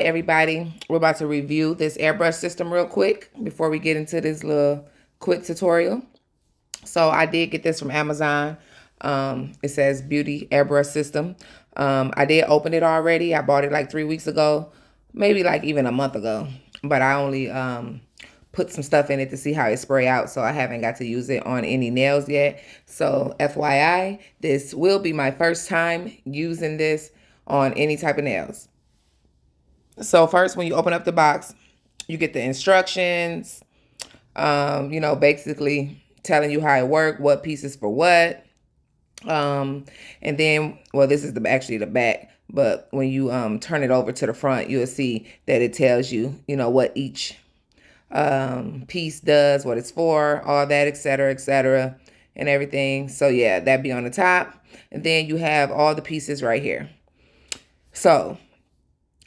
everybody. We're about to review this airbrush system real quick before we get into this little quick tutorial. So I did get this from Amazon. It says Beauty Airbrush System. I did open it already. I bought it like 3 weeks ago, maybe like even a month ago. But I only put some stuff in it to see how it spray out, so I haven't got to use it on any nails yet. So FYI, this will be my first time using this on any type of nails. So first, when you open up the box, you get the instructions, you know, basically telling you how it works, what pieces for what. And then, well, this is actually the back, but when you turn it over to the front, you'll see that it tells you, you know, what each piece does, what it's for, all that, etc., and everything. So yeah, that'd be on the top. And then you have all the pieces right here. So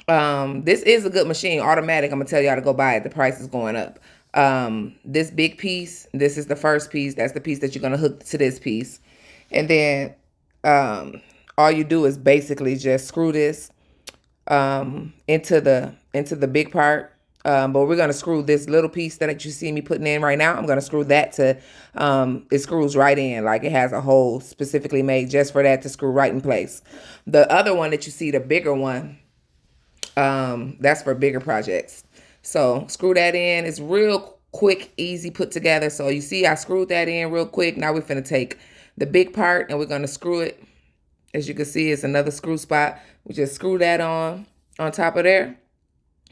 this is a good machine, automatic. I'm gonna tell y'all to go buy it. The price is going up. This big piece, this is the first piece. That's the piece that you're gonna hook to this piece. And then all you do is basically just screw this into the big part. But we're going to screw this little piece that you see me putting in right now. I'm going to screw that to, it screws right in. Like it has a hole specifically made just for that to screw right in place. The other one that you see, the bigger one, that's for bigger projects. So screw that in. It's real quick, easy put together. So you see I screwed that in real quick. Now we're finna take the big part and we're going to screw it. As you can see, it's another screw spot. We just screw that on top of there.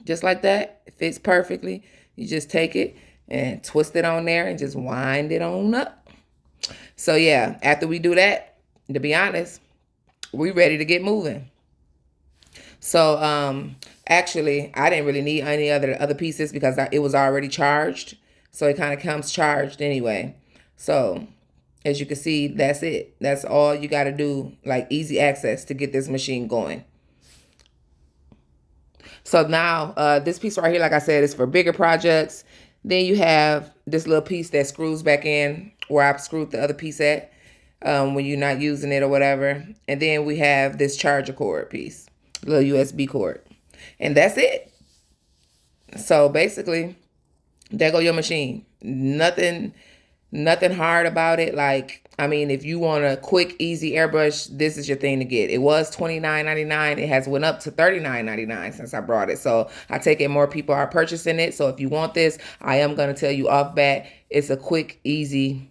Just like that. It fits perfectly. You just take it and twist it on there and just wind it on up. So yeah, after we do that, to be honest, we ready to get moving. So actually, I didn't really need any other pieces because it was already charged. So it kind of comes charged anyway. So as you can see, that's it. That's all you got to do, like easy access to get this machine going. So now this piece right here, like I said, is for bigger projects. Then you have this little piece that screws back in where I screwed the other piece at when you're not using it or whatever. And then we have this charger cord piece, little USB cord. And that's it. So basically, there go your machine. Nothing hard about it. Like, I mean, if you want a quick, easy airbrush, this is your thing to get. It was $29.99. It has went up to $39.99 since I brought it. So I take it more people are purchasing it. So if you want this, I am going to tell you off bat, it's a quick, easy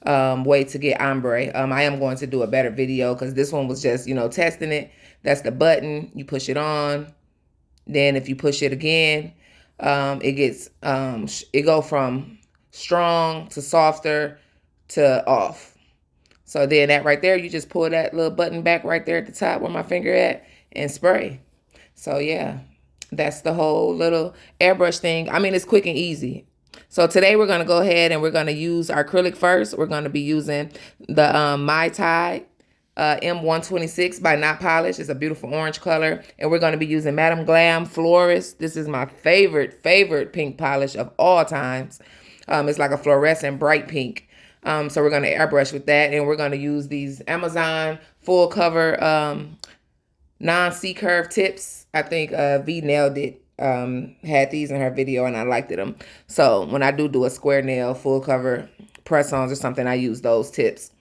way to get ombre. I am going to do a better video because this one was just, you know, testing it. That's the button. You push it on. Then if you push it again, it gets, it go from strong to softer to off. So then that right there, you just pull that little button back right there at the top where my finger at and spray. So yeah, that's the whole little airbrush thing. I mean, it's quick and easy. So today we're going to go ahead and we're going to use our acrylic first. We're going to be using the Mai Tide M126 by notpolish. It's a beautiful orange color. And we're going to be using Madame Glam Floris. This is my favorite pink polish of all times. It's like a fluorescent bright pink. So we're going to airbrush with that. And we're going to use these Amazon full cover non-C-curve tips. I think V nailed it. Had these in her video and I liked them. So when I do a square nail full cover press-ons or something, I use those tips.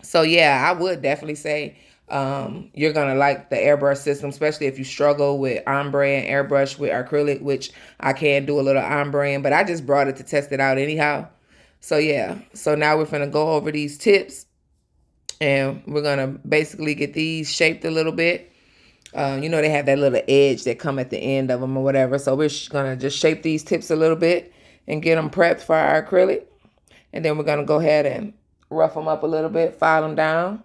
So yeah, I would definitely say you're going to like the airbrush system, especially if you struggle with ombre and airbrush with acrylic, which I can do a little ombre in, but I just brought it to test it out anyhow. So yeah, so now we're going to go over these tips and we're going to basically get these shaped a little bit. You know, they have that little edge that come at the end of them or whatever. So we're going to just shape these tips a little bit and get them prepped for our acrylic. And then we're going to go ahead and rough them up a little bit, file them down.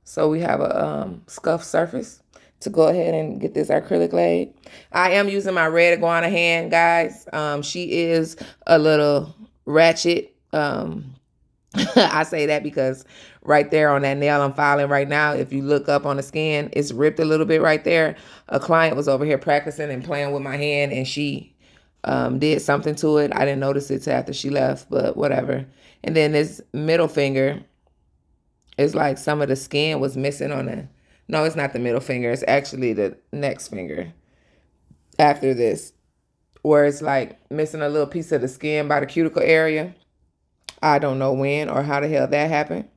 So we have a scuff surface to go ahead and get this acrylic laid. I am using my red iguana hand, guys. She is a little ratchet. I say that because right there on that nail I'm filing right now, if you look up on the skin, it's ripped a little bit right there. A client was over here practicing and playing with my hand and she did something to it. I didn't notice it till after she left, but whatever. And then this middle finger, it's like some of the skin was missing on the, no, it's not the middle finger. It's actually the next finger. after this, where it's like missing a little piece of the skin by the cuticle area. I don't know when or how the hell that happened.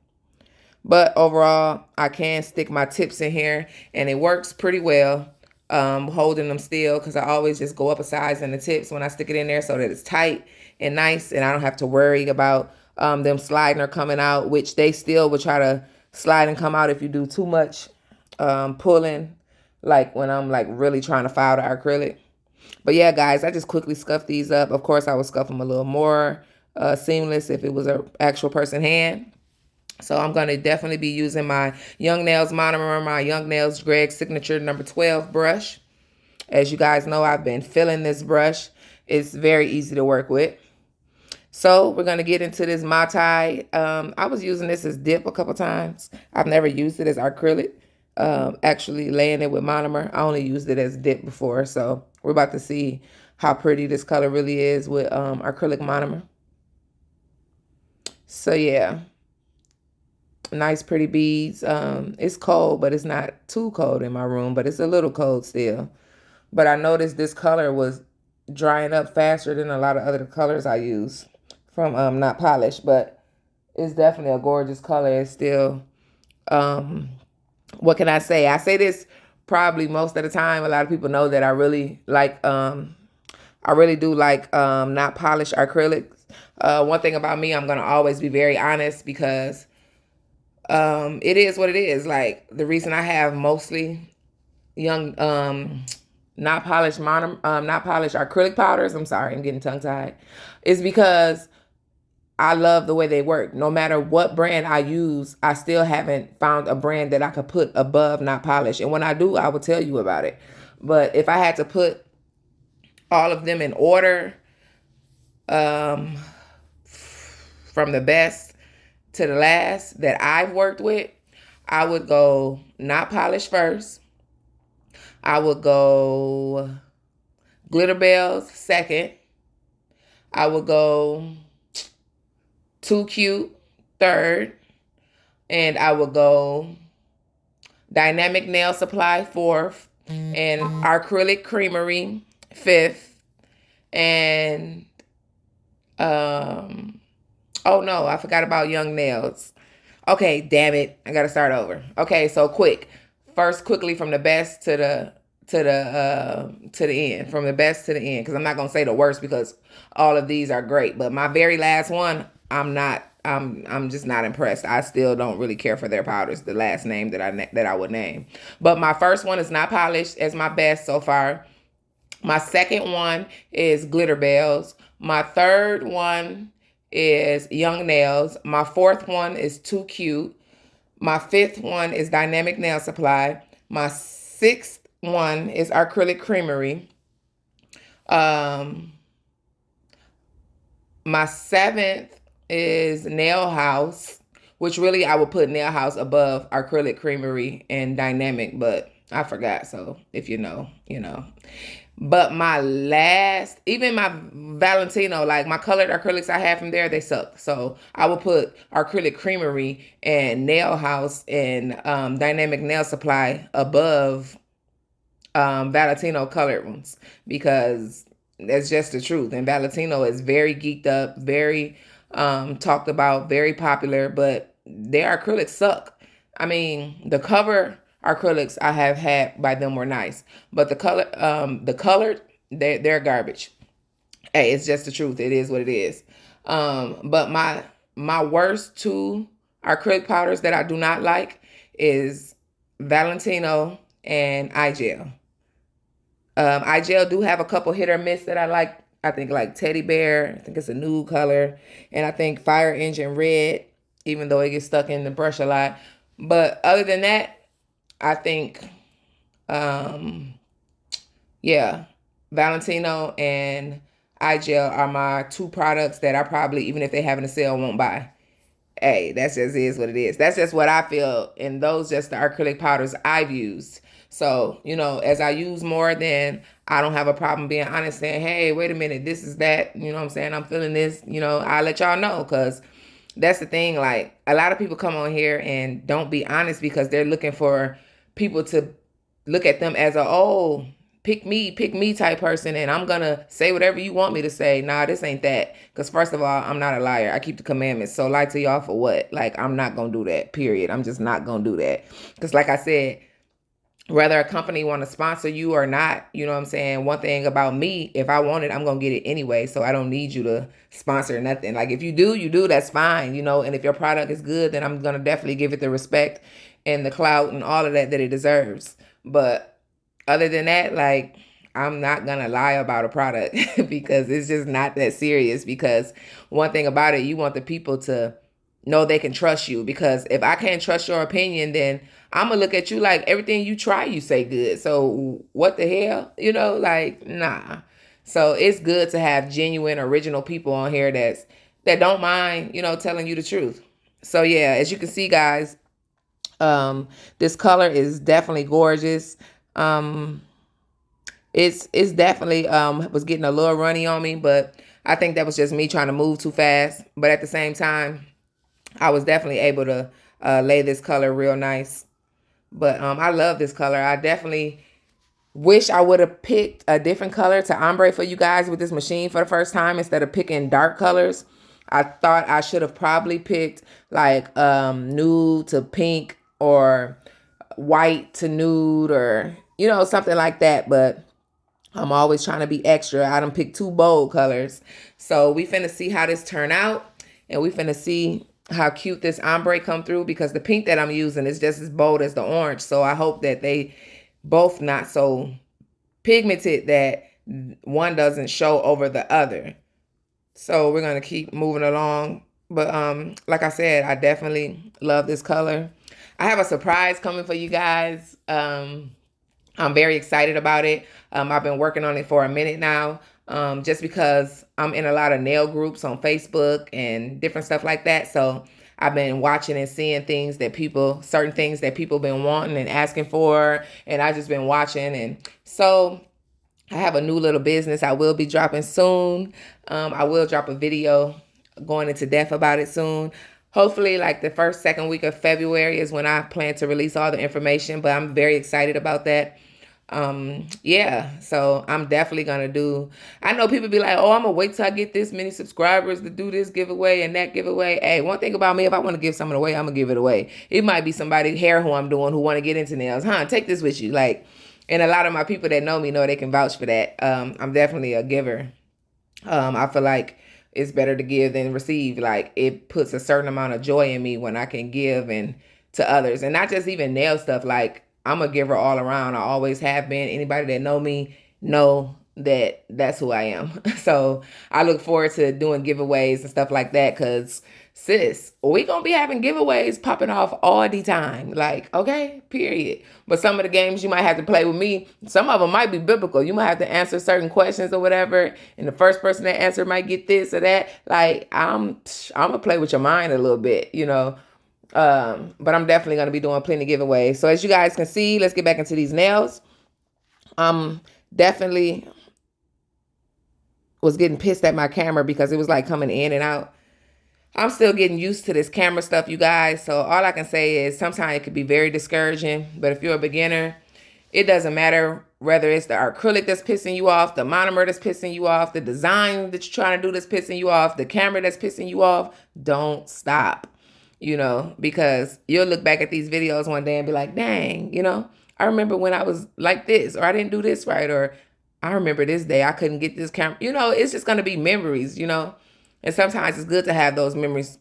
But overall, I can stick my tips in here and it works pretty well. Holding them still, because I always just go up a size in the tips when I stick it in there so that it's tight and nice and I don't have to worry about them sliding or coming out, which they still will try to slide and come out if you do too much pulling, like when I'm like really trying to file the acrylic. But yeah, guys, I just quickly scuffed these up. Of course, I would scuff them a little more seamless if it was an actual person hand. So I'm going to definitely be using my Young Nails monomer, my Young Nails Greg Signature number 12 brush. As you guys know, I've been filling this brush. It's very easy to work with. So we're going to get into this Mai Tide. I was using this as dip a couple times. I've never used it as acrylic. Actually laying it with monomer. I only used it as dip before. So we're about to see how pretty this color really is with acrylic monomer. So yeah. Nice pretty beads. It's cold, but it's not too cold in my room, but it's a little cold still. But I noticed this color was drying up faster than a lot of other colors I use from Not Polish, but it's definitely a gorgeous color. It's still what can I say? I say this probably most of the time. A lot of people know that I really like I really do like Not Polish acrylics. One thing about me, I'm gonna always be very honest, because it is what it is. Like, the reason I have mostly young not polished acrylic powders, I'm sorry, I'm getting tongue tied, is because I love the way they work. No matter what brand I use, I still haven't found a brand that I could put above Not Polish. And when I do, I will tell you about it. But if I had to put all of them in order, from the best to the last that I've worked with, I would go Not Polish first. I would go Glitter Bells second. I would go Too Cute third. And I would go Dynamic Nail Supply fourth. And Acrylic Creamery fifth. And oh no, I forgot about Young Nails. Okay, damn it. I gotta start over. Okay, so quickly from the best to the end. From the best to the end. Because I'm not gonna say the worst, because all of these are great. But my very last one, I'm just not impressed. I still don't really care for their powders, the last name that I would name. But my first one is Not Polished as my best so far. My second one is Glitter Bells. My third one is Young Nails. My fourth one is Too Cute. My fifth one is Dynamic Nail Supply. My sixth one is Acrylic Creamery. My seventh is Nail House, which really I would put Nail House above Acrylic Creamery and Dynamic, but I forgot. So if you know, you know. But my last, even my Valentino, like my colored acrylics I have from there, they suck. So I will put Acrylic Creamery and Nail House and Dynamic Nail Supply above Valentino colored ones, because that's just the truth. And Valentino is very geeked up, very talked about, very popular, but their acrylics suck. I mean, the cover acrylics I have had by them were nice, but the colored, they're garbage. Hey, it's just the truth. It is what it is. But my worst two acrylic powders that I do not like is Valentino and iGel. iGel do have a couple hit or miss that I like. I think like Teddy Bear. I think it's a nude color, and I think Fire Engine Red, even though it gets stuck in the brush a lot. But other than that, I think, yeah, Valentino and iGel are my two products that I probably, even if they have in a sale, won't buy. Hey, that's just is what it is. That's just what I feel. And those just the acrylic powders I've used. So, you know, as I use more, then I don't have a problem being honest, saying, hey, wait a minute, this is that. You know what I'm saying? I'm feeling this. You know, I'll let y'all know, because that's the thing. Like, a lot of people come on here and don't be honest because they're looking for people to look at them as a, oh, pick me type person, and I'm gonna say whatever you want me to say. Nah, this ain't that. Because first of all, I'm not a liar. I keep the commandments. So lie to y'all for what? Like, I'm not gonna do that, period. I'm just not gonna do that. Because like I said, whether a company want to sponsor you or not, you know what I'm saying? One thing about me, if I want it, I'm going to get it anyway. So I don't need you to sponsor nothing. Like if you do, that's fine, you know? And if your product is good, then I'm going to definitely give it the respect and the clout and all of that it deserves. But other than that, like, I'm not going to lie about a product because it's just not that serious. Because one thing about it, you want the people to know they can trust you. Because if I can't trust your opinion, then I'm going to look at you like everything you try, you say good. So what the hell? You know, like, nah. So it's good to have genuine, original people on here that don't mind, you know, telling you the truth. So yeah, as you can see, guys, this color is definitely gorgeous. It's definitely was getting a little runny on me, but I think that was just me trying to move too fast. But at the same time, I was definitely able to lay this color real nice. But I love this color. I definitely wish I would have picked a different color to ombre for you guys with this machine for the first time instead of picking dark colors. I thought I should have probably picked like nude to pink or white to nude or, you know, something like that. But I'm always trying to be extra. I done picked 2 bold colors. So we finna see how this turn out. And we finna see how cute this ombre come through, because the pink that I'm using is just as bold as the orange. So I hope that they both not so pigmented that one doesn't show over the other. So we're going to keep moving along. But like I said, I definitely love this color. I have a surprise coming for you guys. I'm very excited about it. I've been working on it for a minute now. Just because I'm in a lot of nail groups on Facebook and different stuff like that. So I've been watching and seeing certain things that people been wanting and asking for. And I just been watching. And so I have a new little business I will be dropping soon. I will drop a video going into depth about it soon. Hopefully like the first, second week of February is when I plan to release all the information. But I'm very excited about that. Yeah, so I'm definitely gonna do. I know people be like, oh, I'm gonna wait till I get this many subscribers to do this giveaway and that giveaway. Hey, one thing about me, if I want to give something away, I'm gonna give it away. It might be somebody hair who I'm doing who want to get into nails. Take this with you. Like, and a lot of my people that know me know they can vouch for that. I'm definitely a giver. I feel like it's better to give than receive. Like, it puts a certain amount of joy in me when I can give and to others, and not just even nail stuff. Like, I'm a giver all around. I always have been. Anybody that know me know that that's who I am. So I look forward to doing giveaways and stuff like that, because sis, we gonna be having giveaways popping off all the time. Like, okay, period. But some of the games you might have to play with me, some of them might be biblical. You might have to answer certain questions or whatever, and the first person that answer might get this or that. Like, I'm gonna play with your mind a little bit, you know. But I'm definitely going to be doing plenty of giveaways. So as you guys can see, let's get back into these nails. Definitely was getting pissed at my camera because it was like coming in and out. I'm still getting used to this camera stuff, you guys. So all I can say is sometimes it could be very discouraging. But if you're a beginner, it doesn't matter whether it's the acrylic that's pissing you off, the monomer that's pissing you off, the design that you're trying to do that's pissing you off, the camera that's pissing you off. Don't stop. You know, because you'll look back at these videos one day and be like, dang, you know, I remember when I was like this, or I didn't do this right, or I remember this day I couldn't get this camera. You know, it's just going to be memories, you know, and sometimes it's good to have those memories,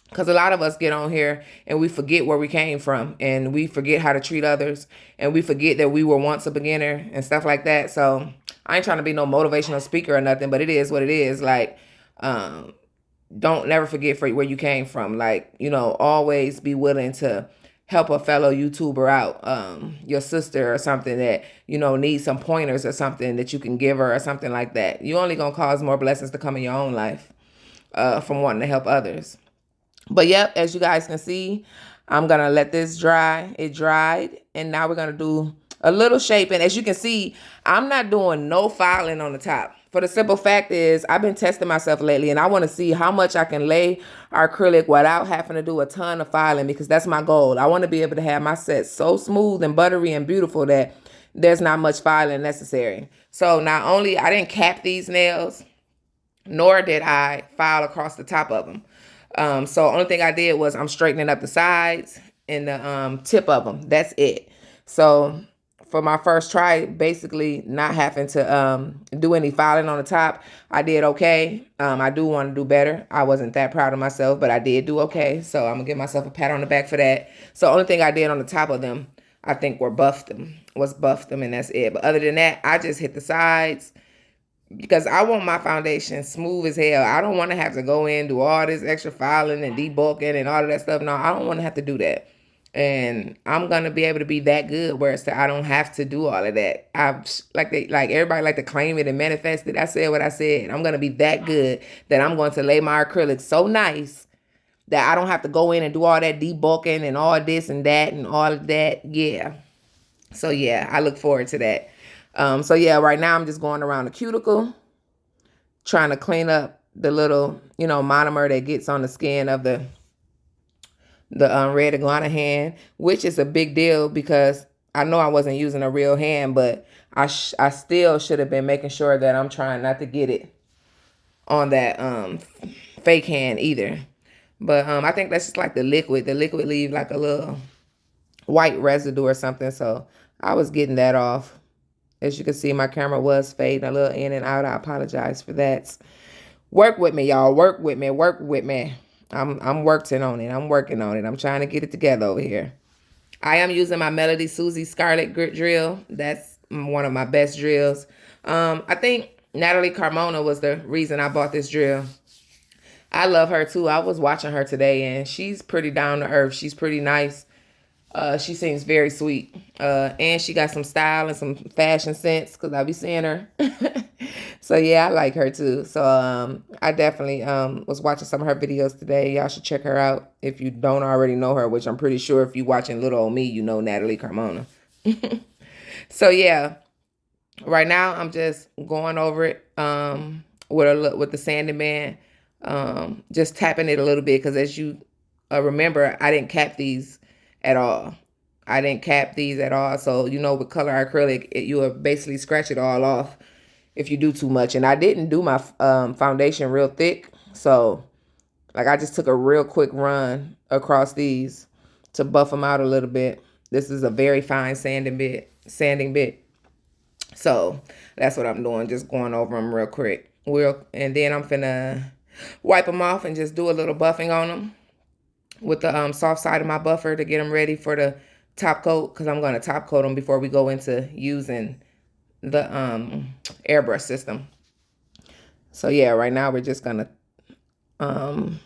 because a lot of us get on here and we forget where we came from, and we forget how to treat others, and we forget that we were once a beginner and stuff like that. So I ain't trying to be no motivational speaker or nothing, but it is what it is. Like, don't never forget where you came from. Like, you know, always be willing to help a fellow YouTuber out, your sister or something that, you know, needs some pointers or something that you can give her or something like that. You only gonna cause more blessings to come in your own life from wanting to help others. But yep, as you guys can see, I'm gonna let this dry. It dried, and now we're gonna do a little shaping. As you can see, I'm not doing no filing on the top. For the simple fact is, I've been testing myself lately, and I want to see how much I can lay our acrylic without having to do a ton of filing, because that's my goal. I want to be able to have my set so smooth and buttery and beautiful that there's not much filing necessary. So not only I didn't cap these nails, nor did I file across the top of them. So only thing I did was I'm straightening up the sides and the tip of them. That's it. So for my first try, basically not having to do any filing on the top, I did okay. I do want to do better. I wasn't that proud of myself, but I did do okay. So I'm gonna give myself a pat on the back for that. So only thing I did on the top of them, I think buff them, and that's it. But other than that, I just hit the sides because I want my foundation smooth as hell. I don't want to have to go in, do all this extra filing and debulking and all of that stuff. No, I don't want to have to do that. And I'm going to be able to be that good where it's I don't have to do all of that. Like everybody like to claim it and manifest it. I said what I said. I'm going to be that good that I'm going to lay my acrylic so nice that I don't have to go in and do all that debulking and all this and that and all of that. Yeah. So yeah, I look forward to that. So yeah, right now I'm just going around the cuticle, trying to clean up the little, monomer that gets on the skin of the red iguana hand, which is a big deal because I know I wasn't using a real hand, but I still should have been making sure that I'm trying not to get it on that fake hand either. But I think that's just like the liquid. The liquid leaves like a little white residue or something. So I was getting that off. As you can see, my camera was fading a little in and out. I apologize for that. Work with me, y'all. Work with me. Work with me. I'm working on it. I'm working on it. I'm trying to get it together over here. I am using my Melody Susie Scarlet Grit drill. That's one of my best drills. I think Natalie Carmona was the reason I bought this drill. I love her too. I was watching her today and she's pretty down to earth. She's pretty nice. She seems very sweet. And she got some style and some fashion sense because I be seeing her. So yeah, I like her too. So I definitely was watching some of her videos today. Y'all should check her out if you don't already know her, which I'm pretty sure if you watching Little Old Me, you know Natalie Carmona. So yeah, right now I'm just going over it with the sanding band, just tapping it a little bit because as you remember, I didn't cap these at all. I didn't cap these at all. So, with color acrylic, you will basically scratch it all off if you do too much. And I didn't do my foundation real thick. So, I just took a real quick run across these to buff them out a little bit. This is a very fine sanding bit. So, that's what I'm doing. Just going over them real quick. And then I'm finna wipe them off and just do a little buffing on them with the soft side of my buffer to get them ready for the top coat because I'm going to top coat them before we go into using the airbrush system. So yeah, right now we're just going to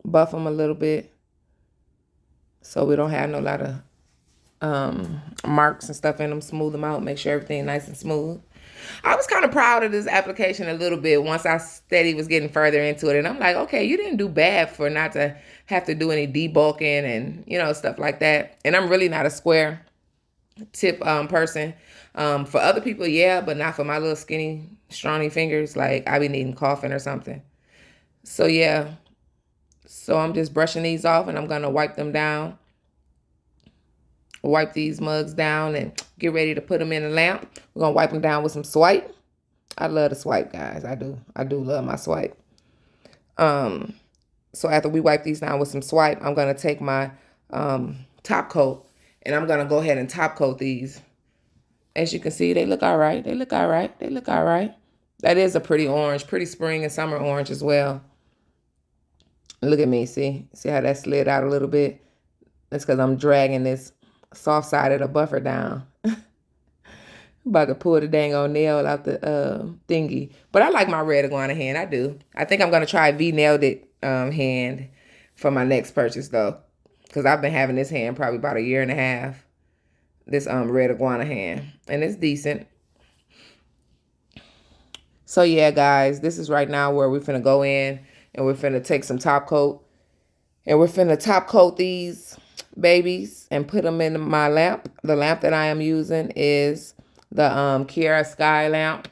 buff them a little bit so we don't have no lot of marks and stuff in them. Smooth them out, make sure everything nice and smooth. I was kind of proud of this application a little bit once I steady was getting further into it. And I'm like, okay, you didn't do bad for not to have to do any debulking and, stuff like that. And I'm really not a square tip person. For other people, yeah, but not for my little skinny, scrawny fingers. Like I be needing coughing or something. So yeah. So I'm just brushing these off and I'm going to wipe them down. Wipe these mugs down and get ready to put them in the lamp. We're going to wipe them down with some swipe. I love the swipe, guys. I do love my swipe. So after we wipe these down with some swipe, I'm going to take my top coat and I'm going to go ahead and top coat these. As you can see, they look all right. They look all right. That is a pretty orange, pretty spring and summer orange as well. Look at me. See how that slid out a little bit? That's because I'm dragging this soft side of the buffer down. About to pull the dang old nail out the thingy. But I like my red iguana hand. I do. I think I'm going to try V-nailed it hand for my next purchase though. Because I've been having this hand probably about a year and a half. This red iguana hand. And it's decent. So yeah, guys. This is right now where we're finna go in. And we're finna take some top coat. And we're finna top coat these babies and put them in my lamp. The lamp that I am using is the Kiara Sky lamp.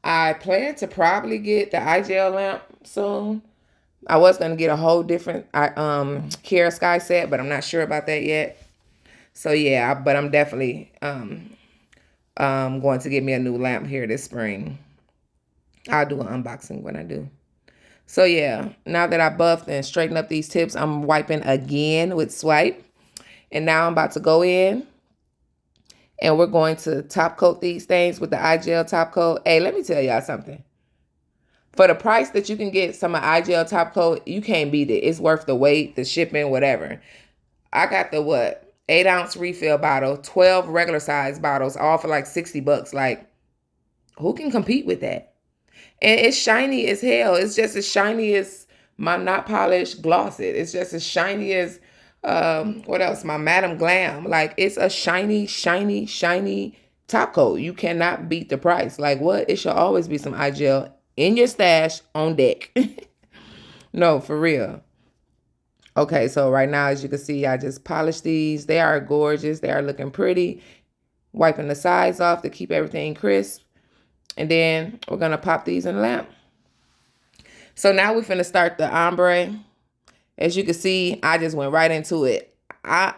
I plan to probably get the iGel lamp soon. I was going to get a whole different Kiara Sky set, but I'm not sure about that yet. So yeah, but I'm definitely going to get me a new lamp here this spring. I'll do an unboxing when I do. So yeah, now that I buffed and straightened up these tips, I'm wiping again with Swipe. And now I'm about to go in and we're going to top coat these things with the iGel top coat. Hey, let me tell y'all something. For the price that you can get some of iGel top coat, you can't beat it. It's worth the wait, the shipping, whatever. I got the 8-ounce refill bottle, 12 regular size bottles, all for like 60 bucks. Like, who can compete with that? And it's shiny as hell. It's just as shiny as my Not Polished Gloss It. It's just as shiny as, what else? My Madam Glam. Like, it's a shiny, shiny, shiny top coat. You cannot beat the price. Like, what? It should always be some iGel in your stash on deck. No, for real. Okay, so right now, as you can see, I just polished these. They are gorgeous. They are looking pretty. Wiping the sides off to keep everything crisp. And then we're going to pop these in the lamp. So now we're finna start the ombre. As you can see, I just went right into it.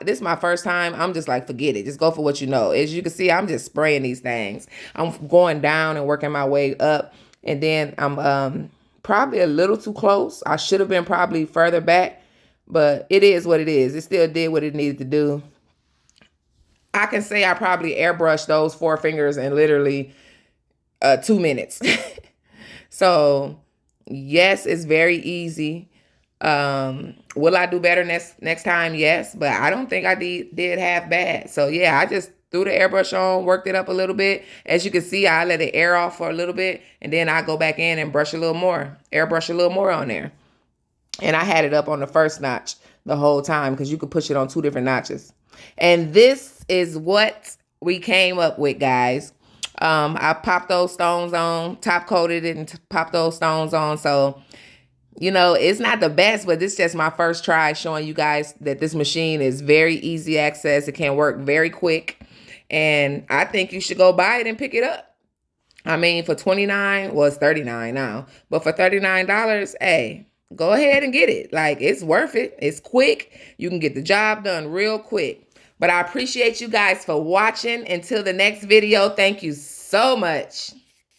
This is my first time. I'm just like, forget it. Just go for what you know. As you can see, I'm just spraying these things. I'm going down and working my way up. And then I'm probably a little too close. I should have been probably further back. But it is what it is. It still did what it needed to do. I can say I probably airbrushed those 4 fingers in literally 2 minutes. So, yes, it's very easy. Will I do better next time? Yes, but I don't think I did half bad. So, yeah, I just threw the airbrush on, worked it up a little bit. As you can see, I let it air off for a little bit, and then I go back in and brush a little more, airbrush a little more on there. And I had it up on the first notch the whole time because you could push it on 2 different notches. And this is what we came up with, guys. I popped those stones on, top coated it and popped those stones on. So, you know, it's not the best, but this is just my first try showing you guys that this machine is very easy access. It can work very quick. And I think you should go buy it and pick it up. I mean, for $29, well, it's $39 now. But for $39, hey, go ahead and get it. Like, it's worth it. It's quick. You can get the job done real quick. But I appreciate you guys for watching. Until the next video, thank you so much.